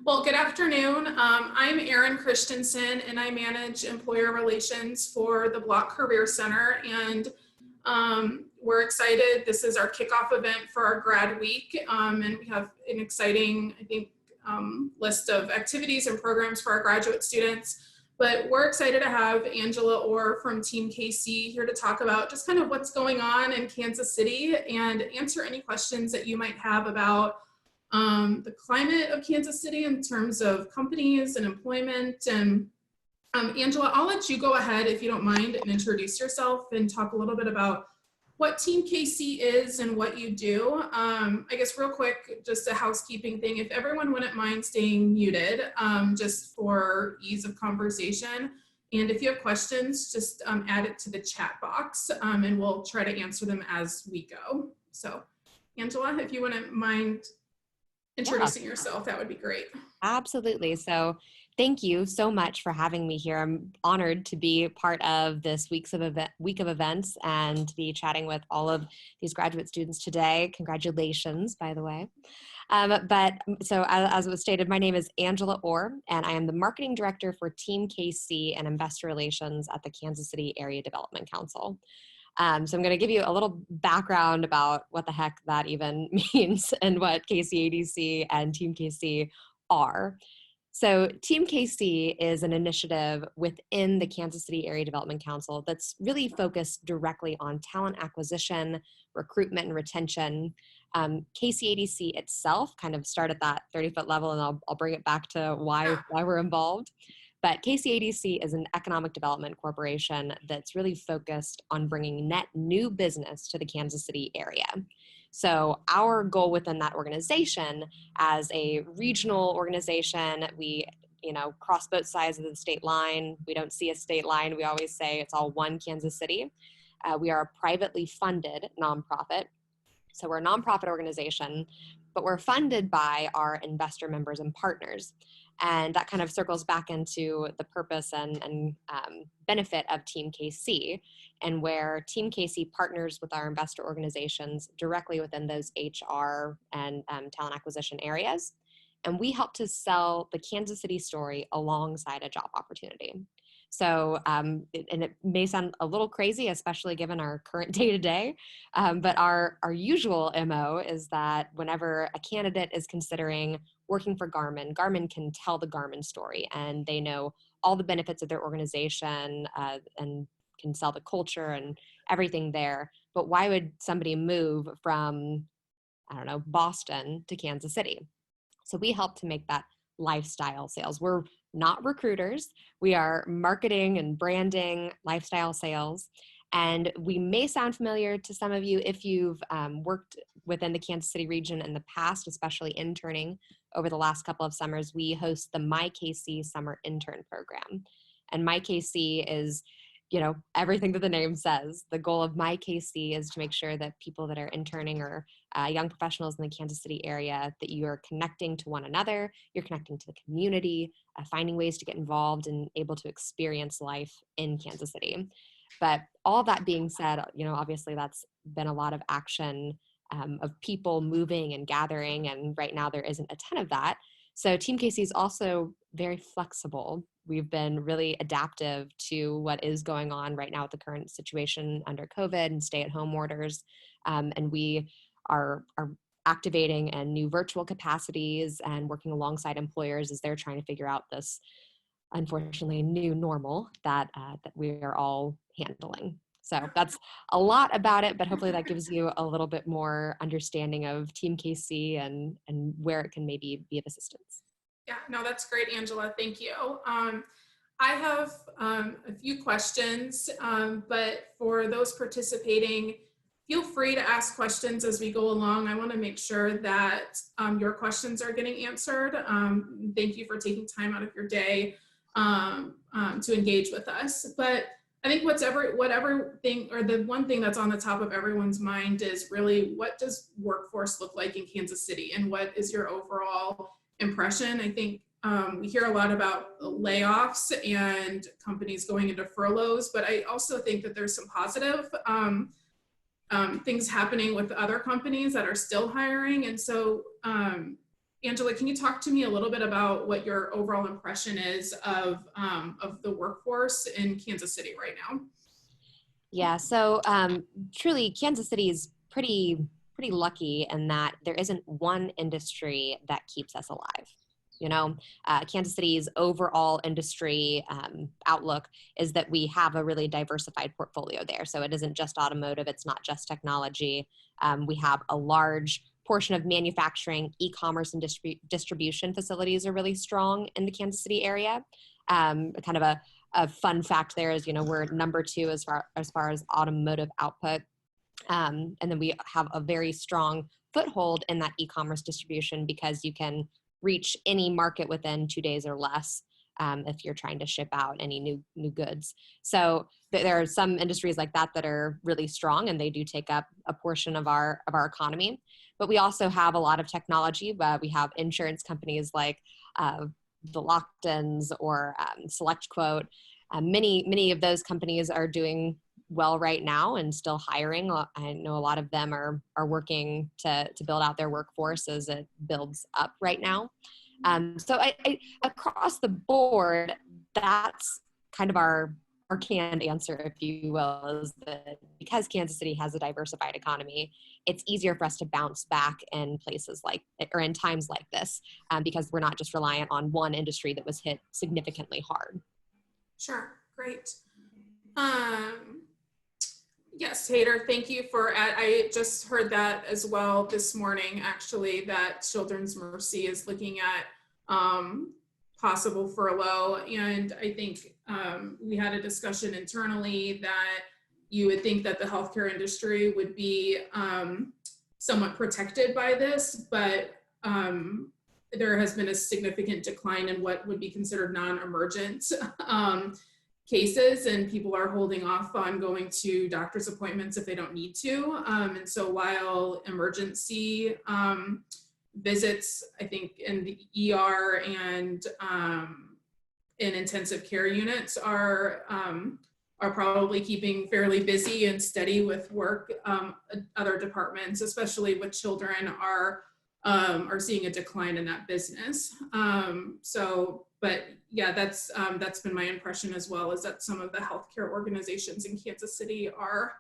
Well, good afternoon. I'm Erin Christensen, and I manage employer relations for the Bloch Career Center. And we're excited. This is our kickoff event for our grad week, and we have an exciting, I think, list of activities and programs for our graduate students. But we're excited to have Angela Orr from TeamKC here to talk about just kind of what's going on in Kansas City and answer any questions that you might have about the climate of Kansas City in terms of companies and employment. And Angela, I'll let you go ahead if you don't mind and introduce yourself and talk a little bit about what TeamKC is and what you do. I guess real quick, just a housekeeping thing, if everyone wouldn't mind staying muted just for ease of conversation. And if you have questions, just add it to the chat box and we'll try to answer them as we go. So Angela, if you wouldn't mind introducing yourself, that would be great. Absolutely. So thank you so much for having me here. I'm honored to be part of this week of events and to be chatting with all of these graduate students today. Congratulations, by the way. So as was stated, my name is Angela Orr, and I am the marketing director for TeamKC and investor relations at the Kansas City Area Development Council. So I'm going to give you a little background about what the heck that even means and what KCADC and TeamKC are. So TeamKC is an initiative within the Kansas City Area Development Council that's really focused directly on talent acquisition, recruitment, and retention. KCADC itself kind of started at that 30-foot level, and I'll bring it back to why we're involved. But KCADC is an economic development corporation that's really focused on bringing net new business to the Kansas City area. So our goal within that organization as a regional organization, we cross both sides of the state line. We don't see a state line. We always say it's all one Kansas City. We are a privately funded nonprofit. So we're a nonprofit organization, but we're funded by our investor members and partners. And that kind of circles back into the purpose and benefit of TeamKC, and where TeamKC partners with our investor organizations directly within those HR and talent acquisition areas. And we help to sell the Kansas City story alongside a job opportunity. So, and it may sound a little crazy, especially given our current day-to-day, but our usual MO is that whenever a candidate is considering working for Garmin, Garmin can tell the Garmin story, and they know all the benefits of their organization and can sell the culture and everything there. But why would somebody move from, Boston to Kansas City? So we help to make that lifestyle sales. We're not recruiters. We are marketing and branding lifestyle sales. And we may sound familiar to some of you if you've worked within the Kansas City region in the past, especially interning over the last couple of summers. We host the MyKC Summer Intern Program. And MyKC is, everything that the name says. The goal of MyKC is to make sure that people that are interning or young professionals in the Kansas City area, that you are connecting to one another, you're connecting to the community, finding ways to get involved and able to experience life in Kansas City. But all that being said, obviously that's been a lot of action of people moving and gathering, and right now there isn't a ton of that. So TeamKC is also very flexible. We've been really adaptive to what is going on right now with the current situation under COVID and stay-at-home orders, and we are activating in new virtual capacities and working alongside employers as they're trying to figure out this, unfortunately, new normal that we are all handling. So that's a lot about it, but hopefully that gives you a little bit more understanding of TeamKC and where it can maybe be of assistance. Yeah, no, that's great, Angela. Thank you. I have a few questions, but for those participating, feel free to ask questions as we go along. I want to make sure that your questions are getting answered. Thank you for taking time out of your day to engage with us. But I think whatever thing, or the one thing that's on the top of everyone's mind is really, what does workforce look like in Kansas City, and what is your overall impression? I think we hear a lot about layoffs and companies going into furloughs, but I also think that there's some positive things happening with other companies that are still hiring. And so Angela, can you talk to me a little bit about what your overall impression is of the workforce in Kansas City right now? Yeah, so truly, Kansas City is pretty lucky in that there isn't one industry that keeps us alive. You know, Kansas City's overall industry outlook is that we have a really diversified portfolio there. So it isn't just automotive, it's not just technology. We have a large portion of manufacturing, e-commerce, and distribution facilities are really strong in the Kansas City area. Kind of a fun fact there is, we're number 2 as far as automotive output. And then we have a very strong foothold in that e-commerce distribution because you can reach any market within 2 days or less if you're trying to ship out any new goods. So there are some industries like that that are really strong, and they do take up a portion of our economy. But we also have a lot of technology. We have insurance companies like the Lockdons or SelectQuote. Many of those companies are doing well right now and still hiring. I know a lot of them are working to build out their workforce as it builds up right now. So I across the board, that's kind of our canned answer, if you will, is that because Kansas City has a diversified economy, it's easier for us to bounce back in places like, or in times like this, because we're not just reliant on one industry that was hit significantly hard. Sure, great. Yes, Hader, thank you for, I just heard that as well this morning, actually, that Children's Mercy is looking at possible furlough. And I think we had a discussion internally that you would think that the healthcare industry would be somewhat protected by this, but there has been a significant decline in what would be considered non-emergent cases, and people are holding off on going to doctor's appointments if they don't need to. And so while emergency visits, I think in the ER and in intensive care units are probably keeping fairly busy and steady with work. Other departments, especially with children, are seeing a decline in that business. But yeah, that's been my impression as well, is that some of the healthcare organizations in Kansas City are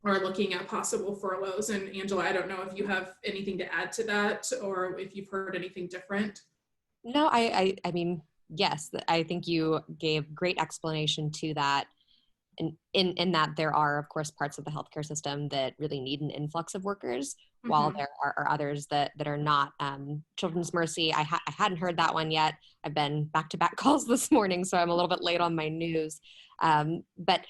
looking at possible furloughs. And Angela, I don't know if you have anything to add to that, or if you've heard anything different. No, I mean, yes, I think you gave great explanation to that. In that there are, of course, parts of the healthcare system that really need an influx of workers, mm-hmm. while there are others that are not. Children's Mercy, I hadn't heard that one yet. I've been back-to-back calls this morning, so I'm a little bit late on my news. But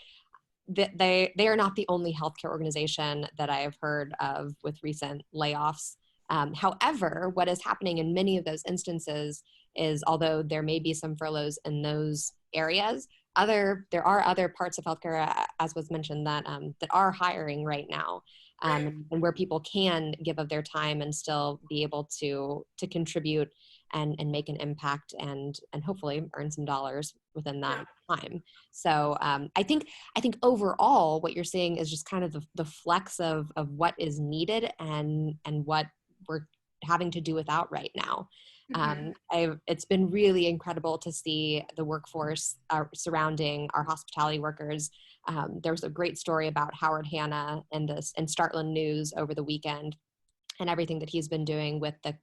they are not the only healthcare organization that I have heard of with recent layoffs. However, what is happening in many of those instances is, although there may be some furloughs in those areas, there are other parts of healthcare, as was mentioned, that are hiring right now, and where people can give of their time and still be able to contribute and make an impact and hopefully earn some dollars within that time. So I think overall what you're seeing is just kind of the flex of what is needed and what we're having to do without right now. It's been really incredible to see the workforce surrounding our hospitality workers. There was a great story about Howard Hanna in Startland News over the weekend, and everything that he's been doing with the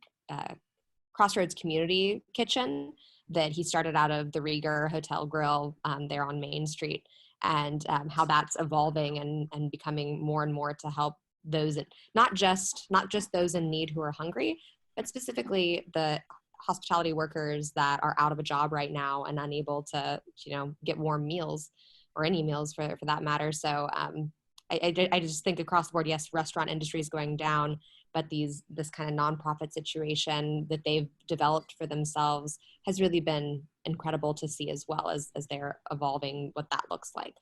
Crossroads Community Kitchen that he started out of the Rieger Hotel Grill there on Main Street, and how that's evolving and becoming more and more to help those, not just those in need who are hungry, but specifically the hospitality workers that are out of a job right now and unable to, get warm meals or any meals for that matter. So I just think across the board, yes, restaurant industry is going down, but this kind of nonprofit situation that they've developed for themselves has really been incredible to see, as well as they're evolving what that looks like.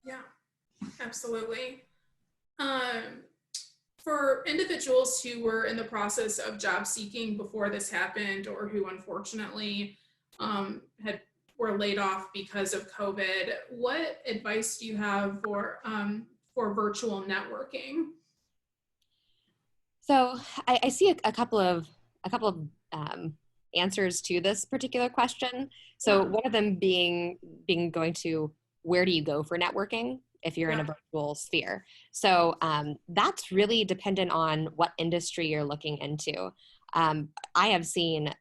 Yeah, absolutely. For individuals who were in the process of job seeking before this happened, or who unfortunately were laid off because of COVID, what advice do you have for virtual networking? So I see a couple of answers to this particular question. So Yeah. one of them being going to, where do you go for networking if you're in a Yeah. virtual sphere? So that's really dependent on what industry you're looking into. I have seen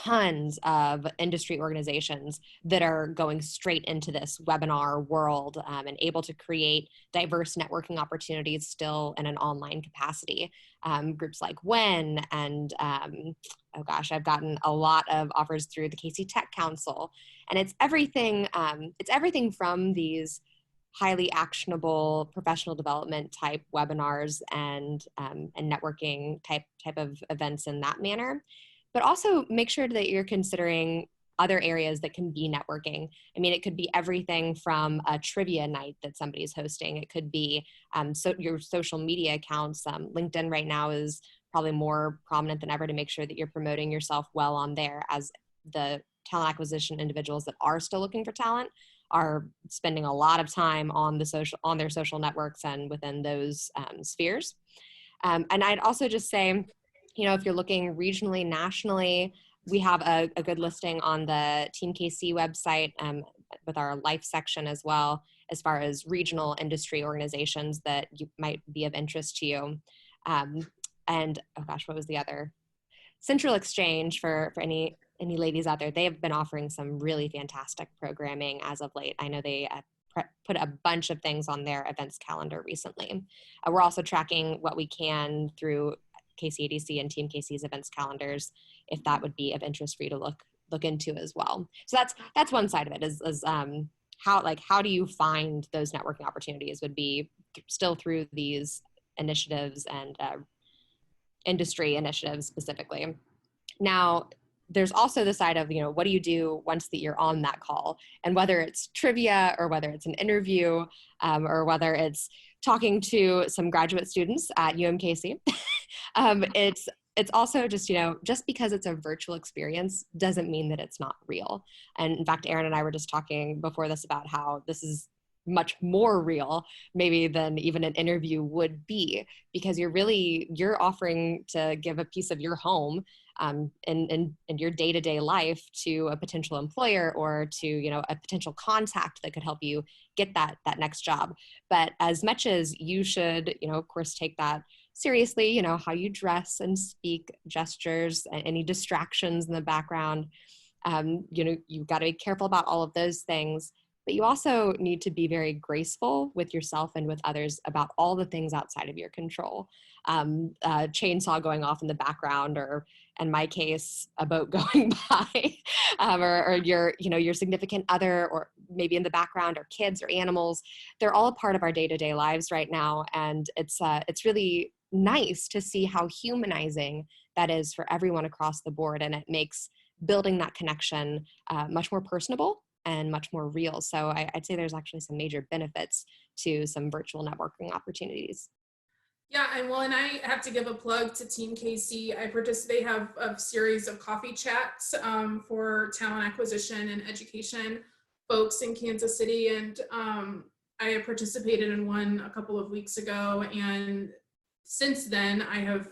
tons of industry organizations that are going straight into this webinar world and able to create diverse networking opportunities still in an online capacity. Groups like WEN and oh gosh, I've gotten a lot of offers through the KC Tech Council, and it's everything. It's everything from these highly actionable professional development type webinars and networking type of events in that manner, but also make sure that you're considering other areas that can be networking. I mean, it could be everything from a trivia night that somebody's hosting. It could be so your social media accounts. LinkedIn right now is probably more prominent than ever to make sure that you're promoting yourself well on there, as the talent acquisition individuals that are still looking for talent are spending a lot of time on their social networks and within those spheres. And I'd also just say, if you're looking regionally, nationally, we have a good listing on the TeamKC website with our life section as well, as far as regional industry organizations that you might be of interest to you. And oh gosh, what was the other? Central Exchange for any ladies out there. They have been offering some really fantastic programming as of late. I know they put a bunch of things on their events calendar recently. We're also tracking what we can through KCADC and TeamKC's events calendars, if that would be of interest for you to look into as well. So that's one side of it, is how do you find those networking opportunities, would be still through these initiatives and industry initiatives specifically. Now, there's also the side of, what do you do once that you're on that call? And whether it's trivia or whether it's an interview or whether it's talking to some graduate students at UMKC, it's also just, just because it's a virtual experience doesn't mean that it's not real. And in fact, Erin and I were just talking before this about how this is much more real maybe than even an interview would be, because you're offering to give a piece of your home in your day-to-day life to a potential employer or to a potential contact that could help you get that next job. But as much as you should of course take that seriously, how you dress and speak, gestures, and any distractions in the background, you've got to be careful about all of those things. But you also need to be very graceful with yourself and with others about all the things outside of your control. A chainsaw going off in the background, or in my case, a boat going by, or your significant other, or maybe in the background, or kids or animals. They're all a part of our day-to-day lives right now, and it's really nice to see how humanizing that is for everyone across the board, and it makes building that connection much more personable and much more real. So I'd say there's actually some major benefits to some virtual networking opportunities. Yeah, and I have to give a plug to TeamKC. They have a series of coffee chats for talent acquisition and education folks in Kansas City, and I participated in one a couple of weeks ago, and since then I have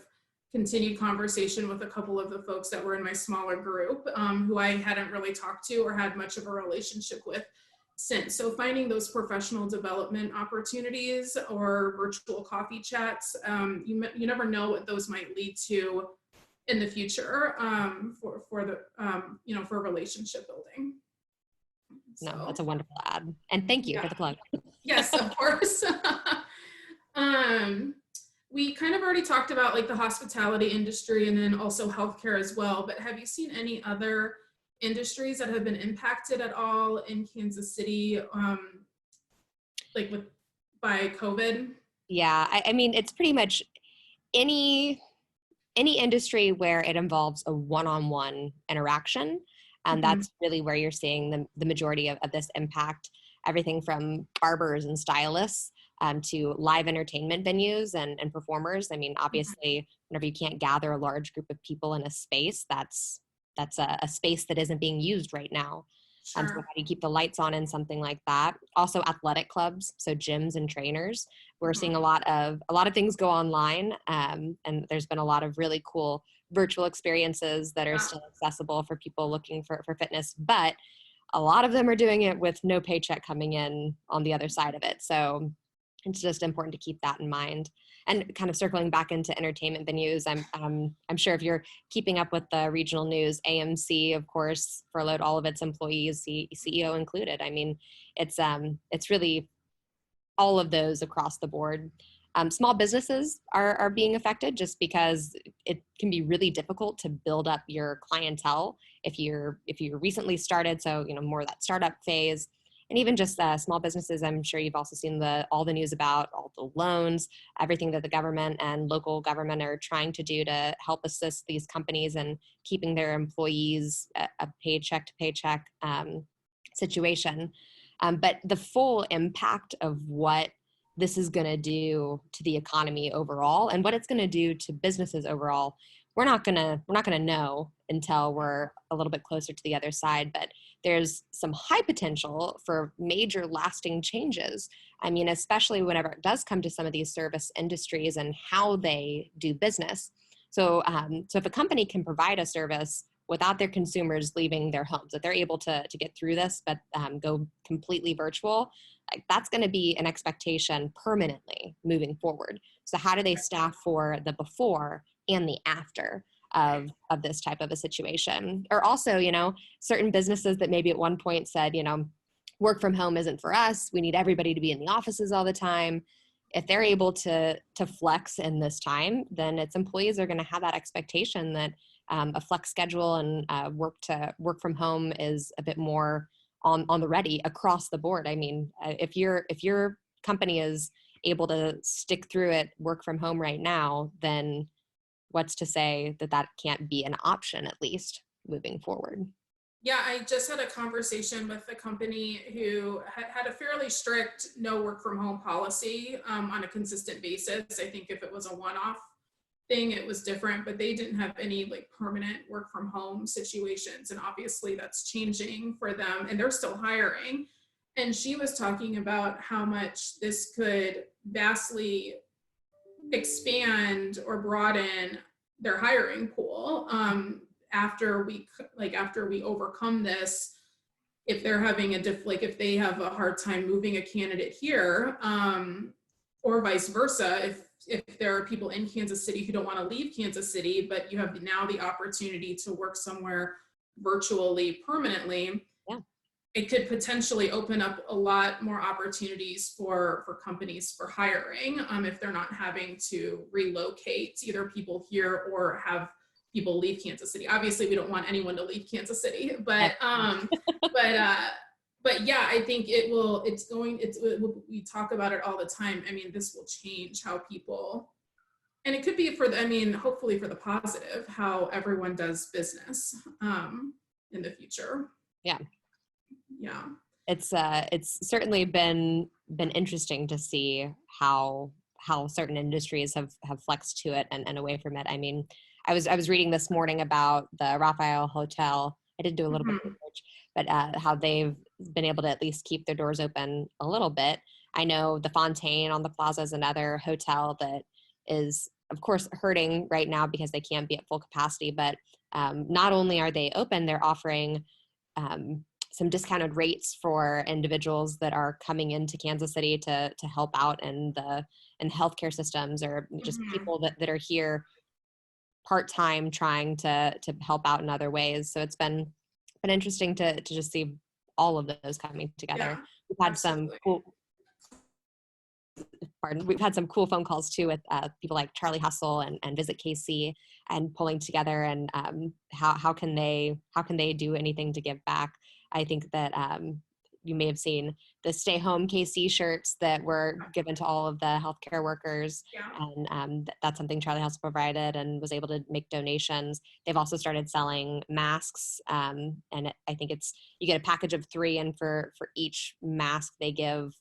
continued conversation with a couple of the folks that were in my smaller group who I hadn't really talked to or had much of a relationship with since. So finding those professional development opportunities or virtual coffee chats, you never know what those might lead to in the future for relationship building. No, that's a wonderful ad. And thank you for the plug. Yes, of course. We kind of already talked about like the hospitality industry and then also healthcare as well, but have you seen any other industries that have been impacted at all in Kansas City, by COVID? Yeah, I mean, it's pretty much any industry where it involves a one-on-one interaction. And that's really where you're seeing the majority of this impact. Everything from barbers and stylists to live entertainment venues and performers. I mean, obviously, whenever you can't gather a large group of people in a space, that's a space that isn't being used right now. Sure. So how do you keep the lights on in something like that? Also athletic clubs, so gyms and trainers. we're seeing a lot of things go online, and there's been a lot of really cool virtual experiences that are still accessible for people looking for fitness, but a lot of them are doing it with no paycheck coming in on the other side of it. So it's just important to keep that in mind. And kind of circling back into entertainment venues, I'm sure if you're keeping up with the regional news, AMC, of course, furloughed all of its employees, CEO included. I mean, it's really all of those across the board. Small businesses are being affected just because it can be really difficult to build up your clientele if you're recently started. So, more of that startup phase. And even just small businesses, I'm sure you've also seen all the news about all the loans, everything that the government and local government are trying to do to help assist these companies and keeping their employees a paycheck to paycheck situation. But the full impact of what this is going to do to the economy overall and what it's going to do to businesses overall, we're not going to know until we're a little bit closer to the other side. But there's some high potential for major lasting changes. I mean, especially whenever it does come to some of these service industries and how they do business. So if a company can provide a service without their consumers leaving their homes, that they're able to get through this, but go completely virtual, that's going to be an expectation permanently moving forward. So how do they staff for the before and the after of this type of a situation? Or also, certain businesses that maybe at one point said, work from home isn't for us. We need everybody to be in the offices all the time. If they're able to flex in this time, then its employees are going to have that expectation that a flex schedule and work from home is a bit more on the ready across the board. I mean, if your company is able to stick through it, work from home right now, then what's to say that can't be an option, at least moving forward? Yeah, I just had a conversation with a company who had a fairly strict no work from home policy on a consistent basis. I think if it was a one-off thing, it was different, but they didn't have any permanent work from home situations. And obviously that's changing for them, and they're still hiring. And she was talking about how much this could vastly expand or broaden their hiring pool after we overcome this. If they're having if they have a hard time moving a candidate here, or vice versa, if there are people in Kansas City who don't want to leave Kansas City, but you have now the opportunity to work somewhere virtually permanently, it could potentially open up a lot more opportunities for companies for hiring if they're not having to relocate either people here or have people leave Kansas City. Obviously, we don't want anyone to leave Kansas City, but yeah, I think we talk about it all the time. I mean, this will change how people, and it could be hopefully for the positive, how everyone does business in the future. Yeah. Yeah. It's certainly been interesting to see how certain industries have flexed to it and away from it. I mean, I was reading this morning about the Raphael Hotel. I did do a little bit of research, but how they've been able to at least keep their doors open a little bit. I know the Fontaine on the Plaza is another hotel that is, of course, hurting right now because they can't be at full capacity, but not only are they open, they're offering some discounted rates for individuals that are coming into Kansas City to help out in the healthcare systems, or just people that are here part-time trying to help out in other ways. So it's been interesting to just see all of those coming together. We've had some cool phone calls too with people like Charlie Hustle and Visit KC, and pulling together and how can they do anything to give back. I think that you may have seen the Stay Home KC shirts that were given to all of the healthcare workers. And that's something Charlie Hustle provided and was able to make donations. They've also started selling masks. And I think you get a package of 3, and for each mask they give,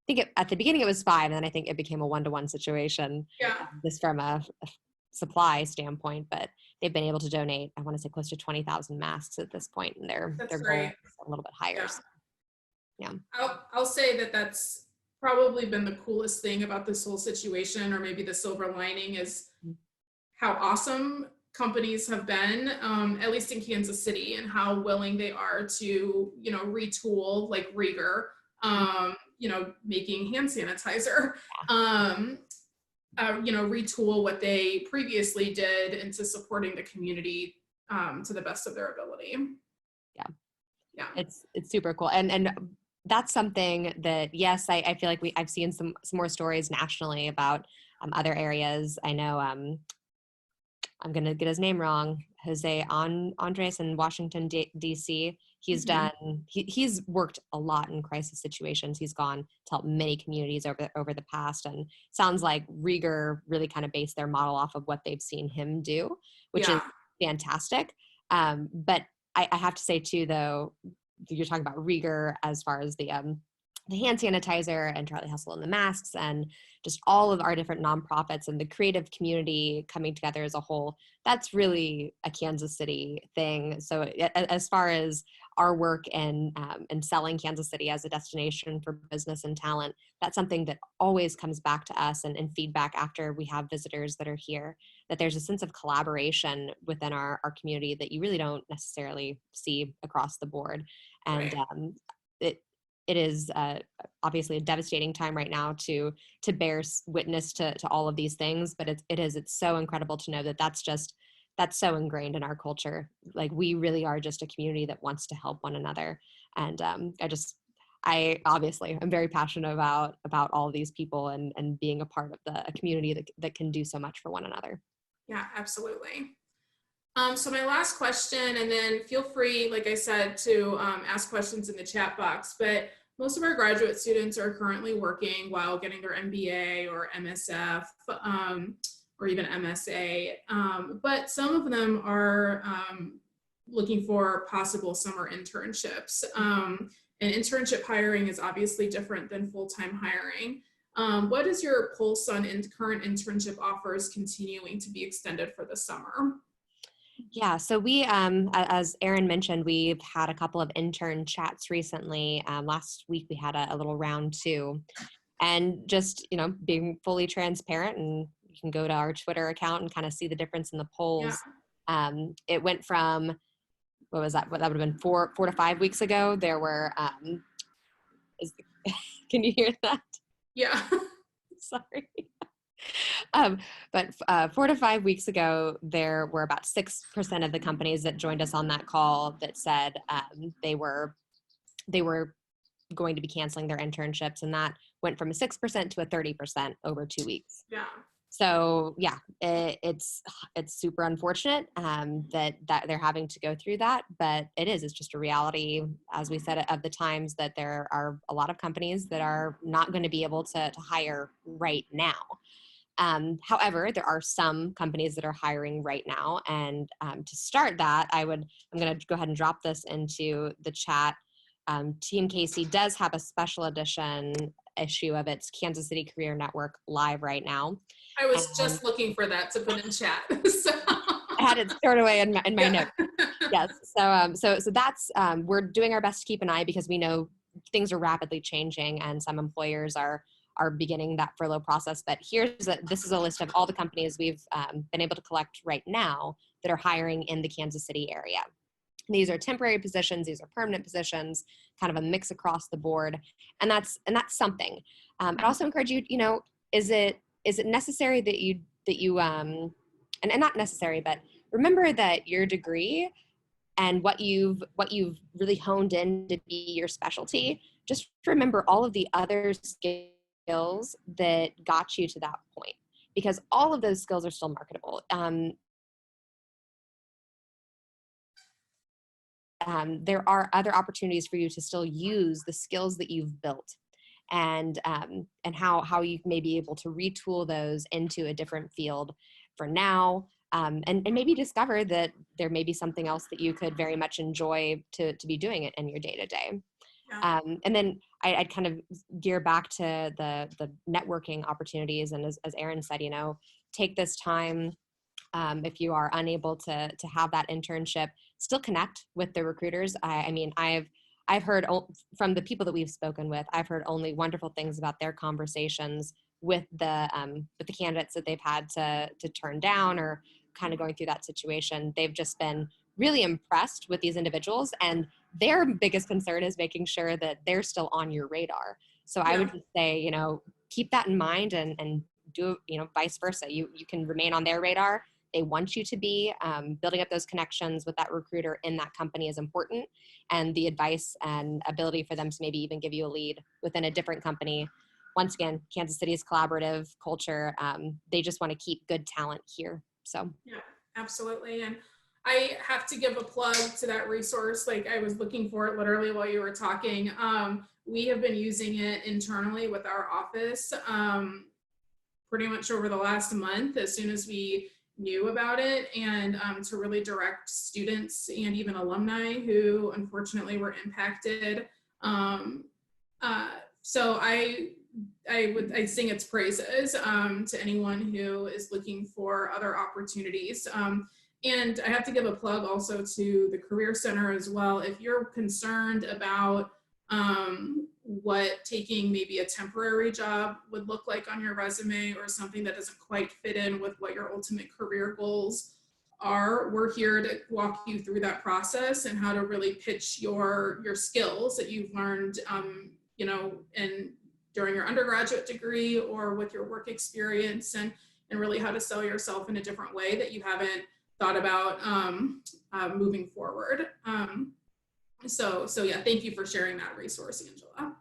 I think at the beginning it was 5, and then I think it became a 1-to-1 situation. Just from a supply standpoint, but they've been able to donate, I want to say, close to 20,000 masks at this point, and their goal is a little bit higher. So, yeah. I'll say that's probably been the coolest thing about this whole situation, or maybe the silver lining, is how awesome companies have been, at least in Kansas City, and how willing they are to, retool, like Rieger, making hand sanitizer, retool what they previously did into supporting the community to the best of their ability. Yeah. Yeah. It's super cool. And that's something that, yes, I feel like I've seen some more stories nationally about other areas. I know, I'm going to get his name wrong, Jose Andres in Washington, D.C. He's done, he's worked a lot in crisis situations. He's gone to help many communities over the past, and sounds like Rieger really kind of based their model off of what they've seen him do, which is fantastic. But I have to say too, though, you're talking about Rieger as far as the hand sanitizer and Charlie Hustle and the masks and just all of our different nonprofits and the creative community coming together as a whole, that's really a Kansas City thing. So as far as our work and selling Kansas City as a destination for business and talent, that's something that always comes back to us and feedback after we have visitors that are here, that there's a sense of collaboration within our community that you really don't necessarily see across the board. And it is obviously a devastating time right now to bear witness to all of these things, but it's so incredible to know that that's so ingrained in our culture. Like, we really are just a community that wants to help one another. And I obviously am very passionate about all of these people and being a part of a community that can do so much for one another. Yeah, absolutely. So my last question, and then feel free, like I said, to ask questions in the chat box, but most of our graduate students are currently working while getting their MBA or MSF, or even MSA, but some of them are looking for possible summer internships. And internship hiring is obviously different than full-time hiring. What is your pulse on current internship offers continuing to be extended for the summer? Yeah, so we, as Erin mentioned, we've had a couple of intern chats recently. Last week we had a little round 2, and just, being fully transparent, and you can go to our Twitter account and kind of see the difference in the polls. Yeah. It went from, what was that? What that would have been 4 to 5 weeks ago. There were, can you hear that? Yeah. Sorry. But 4 to 5 weeks ago, there were about 6% of the companies that joined us on that call that said they were going to be canceling their internships, and that went from a 6% to a 30% over 2 weeks. Yeah. So yeah, it's super unfortunate that they're having to go through that, but it's just a reality, as we said, of the times, that there are a lot of companies that are not going to be able to hire right now. However, there are some companies that are hiring right now. And to start that, I'm going to go ahead and drop this into the chat. TeamKC does have a special edition issue of its Kansas City Career Network live right now. I was just looking for that to put in chat. So. I had it stored away in my notes. Yes. So that's, we're doing our best to keep an eye, because we know things are rapidly changing and some employers are beginning that furlough process. But this is a list of all the companies we've been able to collect right now that are hiring in the Kansas City area. These are temporary positions, these are permanent positions, kind of a mix across the board. And that's something. I'd also encourage you, is it necessary that you and not necessary, but remember that your degree and what you've really honed in to be your specialty, just remember all of the other skills that got you to that point, because all of those skills are still marketable. There are other opportunities for you to still use the skills that you've built, and how you may be able to retool those into a different field for now, and maybe discover that there may be something else that you could very much enjoy to be doing it in your day-to-day. Yeah. And then I'd kind of gear back to the networking opportunities, and as Erin said, take this time. If you are unable to have that internship, still connect with the recruiters. I mean, I've I've heard from the people that we've spoken with, I've heard only wonderful things about their conversations with the candidates that they've had to turn down or kind of going through that situation. They've just been really impressed with these individuals, and their biggest concern is making sure that they're still on your radar. So I would just say, you know, keep that in mind and do, you know, vice versa. You can remain on their radar. They want you to be. Building up those connections with that recruiter in that company is important. And the advice and ability for them to maybe even give you a lead within a different company. Once again, Kansas City's collaborative culture. They just want to keep good talent here. So yeah, absolutely. And I have to give a plug to that resource. Like, I was looking for it literally while you were talking. We have been using it internally with our office pretty much over the last month as soon as we knew about it, and to really direct students and even alumni who unfortunately were impacted. So I sing its praises to anyone who is looking for other opportunities. And I have to give a plug also to the Career Center as well. If you're concerned about what taking maybe a temporary job would look like on your resume, or something that doesn't quite fit in with what your ultimate career goals are, we're here to walk you through that process and how to really pitch your skills that you've learned, you know, during your undergraduate degree or with your work experience, and really how to sell yourself in a different way that you haven't thought about moving forward. So yeah, thank you for sharing that resource, Angela.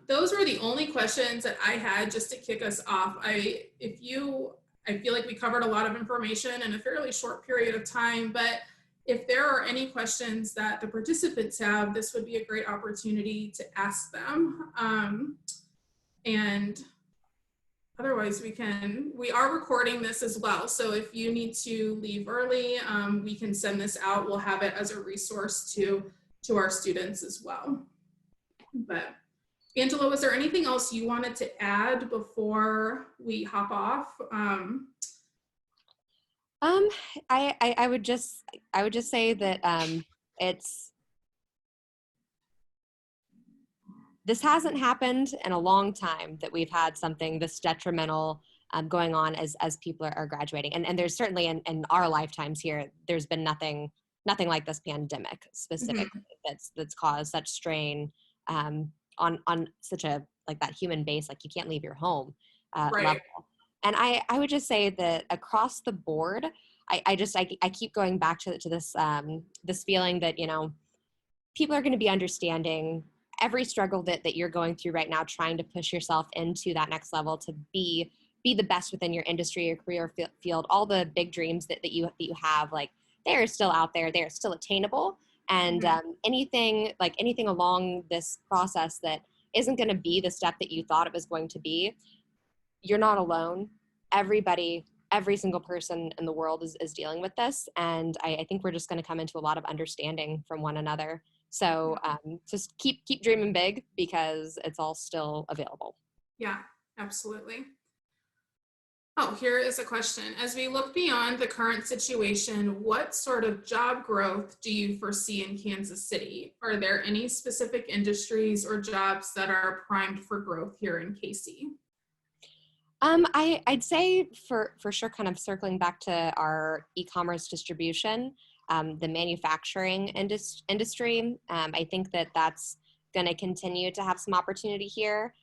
Those were the only questions that I had just to kick us off. I feel like we covered a lot of information in a fairly short period of time, but if there are any questions that the participants have, this would be a great opportunity to ask them. And otherwise we are recording this as well. So if you need to leave early, we can send this out. We'll have it as a resource to our students as well. But Angela, was there anything else you wanted to add before we hop off? I would just say that this hasn't happened in a long time that we've had something this detrimental going on as people are graduating, and there's certainly in our lifetimes here, there's been nothing like this pandemic specifically that's caused such strain on such a, like, that human base, like you can't leave your home level. And I would just say that across the board, I keep going back to this this feeling that, you know, people are going to be understanding every struggle that you're going through right now, trying to push yourself into that next level to be the best within your industry or career field. All the big dreams that you have, like, they are still out there, they are still attainable. And anything along this process that isn't going to be the step that you thought it was going to be, you're not alone. Everybody, every single person in the world is dealing with this. And I think we're just going to come into a lot of understanding from one another. So just keep dreaming big, because it's all still available. Yeah, absolutely. Oh, here is a question. As we look beyond the current situation, what sort of job growth do you foresee in Kansas City? Are there any specific industries or jobs that are primed for growth here in KC? I'd say for sure, kind of circling back to our e-commerce distribution, the manufacturing industry, I think that's going to continue to have some opportunity here.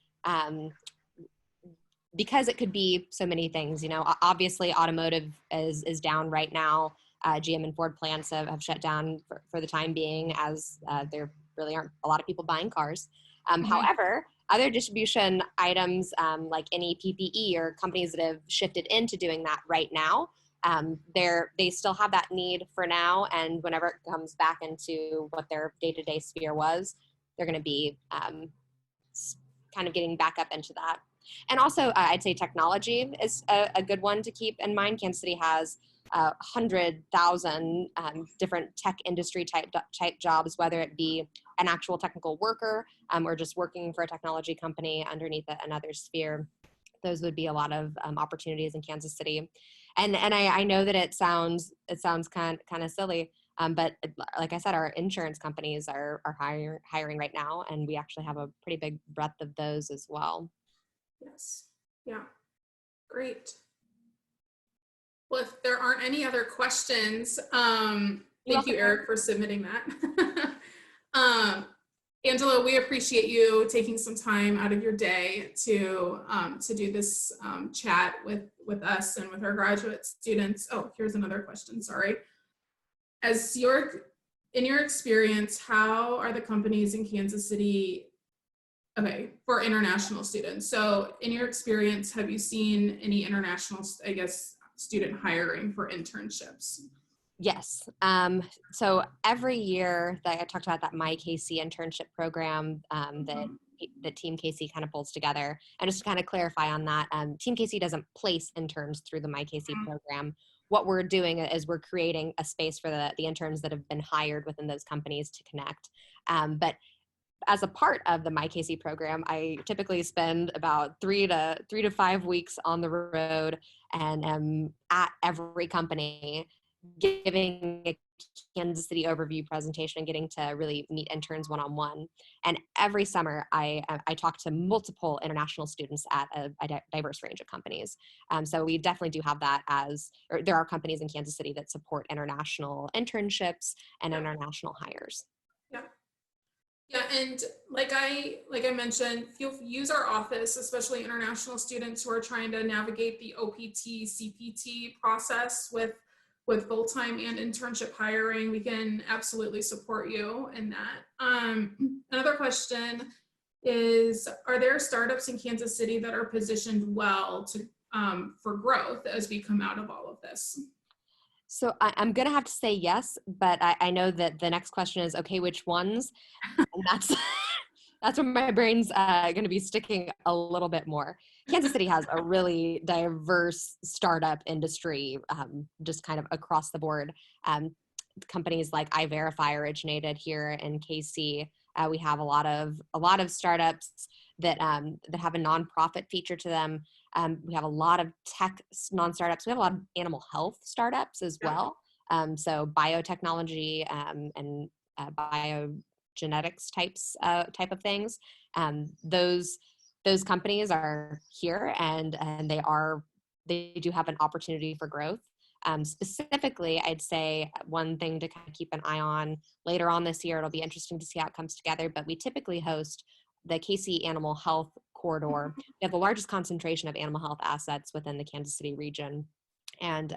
Because it could be so many things, you know. Obviously automotive is down right now. GM and Ford plants have shut down for the time being, as there really aren't a lot of people buying cars. However, other distribution items, like any PPE or companies that have shifted into doing that right now, they still have that need for now. And whenever it comes back into what their day-to-day sphere was, they're going to be kind of getting back up into that. And also, I'd say technology is a good one to keep in mind. Kansas City has 100,000 different tech industry type jobs, whether it be an actual technical worker or just working for a technology company underneath another sphere. Those would be a lot of opportunities in Kansas City. And I know that it sounds kind of silly, But like I said, our insurance companies are hiring right now, and we actually have a pretty big breadth of those as well. Yes. Yeah. Great. Well, if there aren't any other questions, thank you, Eric, for submitting that. Angela, we appreciate you taking some time out of your day to do this chat with us and with our graduate students. Oh, here's another question. Sorry. In your experience, how are the companies in Kansas City, okay, for international students? So in your experience, have you seen any international, I guess, student hiring for internships? Yes. So every year that I talked about that TeamKC internship program that TeamKC kind of pulls together. And just to kind of clarify on that, TeamKC doesn't place interns through the TeamKC program. What we're doing is we're creating a space for the interns that have been hired within those companies to connect. But as a part of the TeamKC program, I typically spend about 3 to 5 weeks on the road and am at every company, giving a Kansas City overview presentation and getting to really meet interns one-on-one. And every summer, I talk to multiple international students at a diverse range of companies. So we definitely do have that or there are companies in Kansas City that support international internships and international hires. Yeah. Yeah, and like I mentioned, use our office, especially international students who are trying to navigate the OPT, CPT process with full-time and internship hiring. We can absolutely support you in that. Another question is, are there startups in Kansas City that are positioned well to for growth as we come out of all of this? So I'm going to have to say yes, but I know that the next question is, okay, which ones? And that's where my brain's going to be sticking a little bit more. Kansas City has a really diverse startup industry, just kind of across the board. Companies like iVerify originated here in KC. We have a lot of startups that have a nonprofit feature to them. We have a lot of tech non-startups. We have a lot of animal health startups as well. So biotechnology and biogenetics type of things. Those companies are here and they do have an opportunity for growth. Specifically, I'd say one thing to kind of keep an eye on later on this year, it'll be interesting to see how it comes together, but we typically host the KC Animal Health Corridor. We have the largest concentration of animal health assets within the Kansas City region. And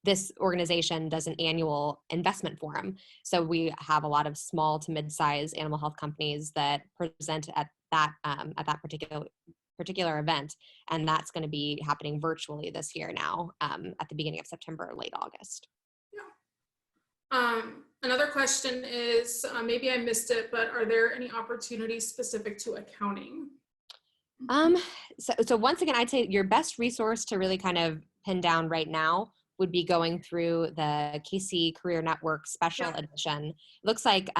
this organization does an annual investment forum. So we have a lot of small to mid-sized animal health companies that present at that particular event, and that's going to be happening virtually this year now at the beginning of September or late August. Yeah. Another question is, maybe I missed it, but are there any opportunities specific to accounting? So once again, I'd say your best resource to really kind of pin down right now would be going through the KC Career Network Special Edition. It looks like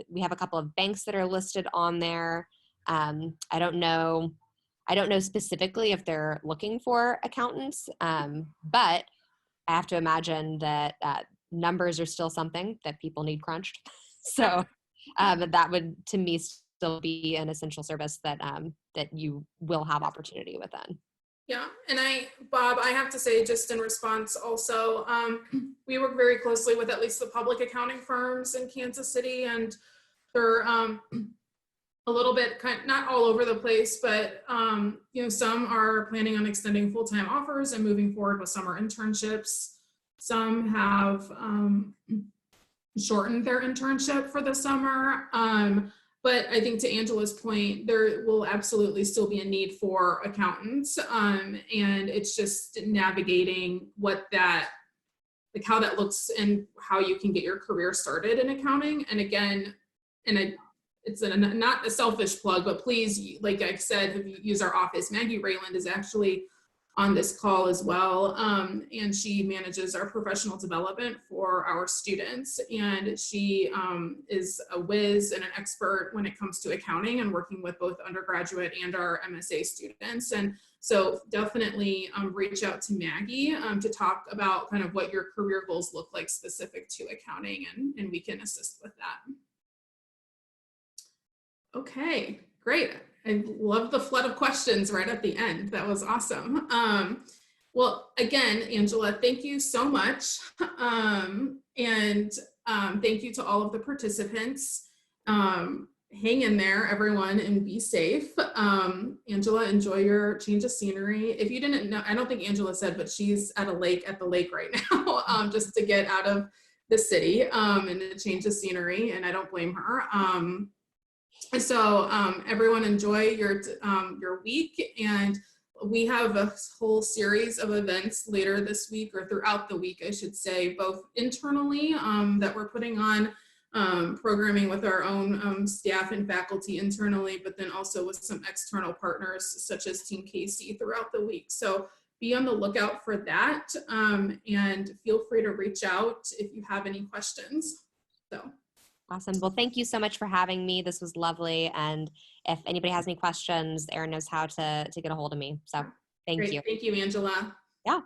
we have a couple of banks that are listed on there. I don't know specifically if they're looking for accountants, but I have to imagine that numbers are still something that people need crunched. So that would, to me, still be an essential service that you will have opportunity within. Yeah, and Bob, I have to say, just in response also, we work very closely with at least the public accounting firms in Kansas City, and they're a little bit not all over the place, but some are planning on extending full-time offers and moving forward with summer internships. Some have shortened their internship for the summer. But I think to Angela's point, there will absolutely still be a need for accountants. And it's just navigating how that looks and how you can get your career started in accounting. And again, it's not a selfish plug, but please, like I said, use our office. Maggie Rayland is actually on this call as well. And she manages our professional development for our students. And she is a whiz and an expert when it comes to accounting and working with both undergraduate and our MSA students. And so definitely reach out to Maggie to talk about kind of what your career goals look like specific to accounting, and we can assist with that. Okay, great. I love the flood of questions right at the end. That was awesome. Well, again, Angela, thank you so much. Thank you to all of the participants. Hang in there, everyone, and be safe. Angela, enjoy your change of scenery. If you didn't know, I don't think Angela said, but she's at the lake right now, just to get out of the city and to change the scenery, and I don't blame her. So everyone enjoy your week, and we have a whole series of events later this week, or throughout the week, I should say, both internally that we're putting on, programming with our own staff and faculty internally, but then also with some external partners such as TeamKC throughout the week. So be on the lookout for that, and feel free to reach out if you have any questions. So. Awesome. Well, thank you so much for having me. This was lovely. And if anybody has any questions, Erin knows how to get a hold of me. So thank Great. you. Thank you, Angela. Yeah.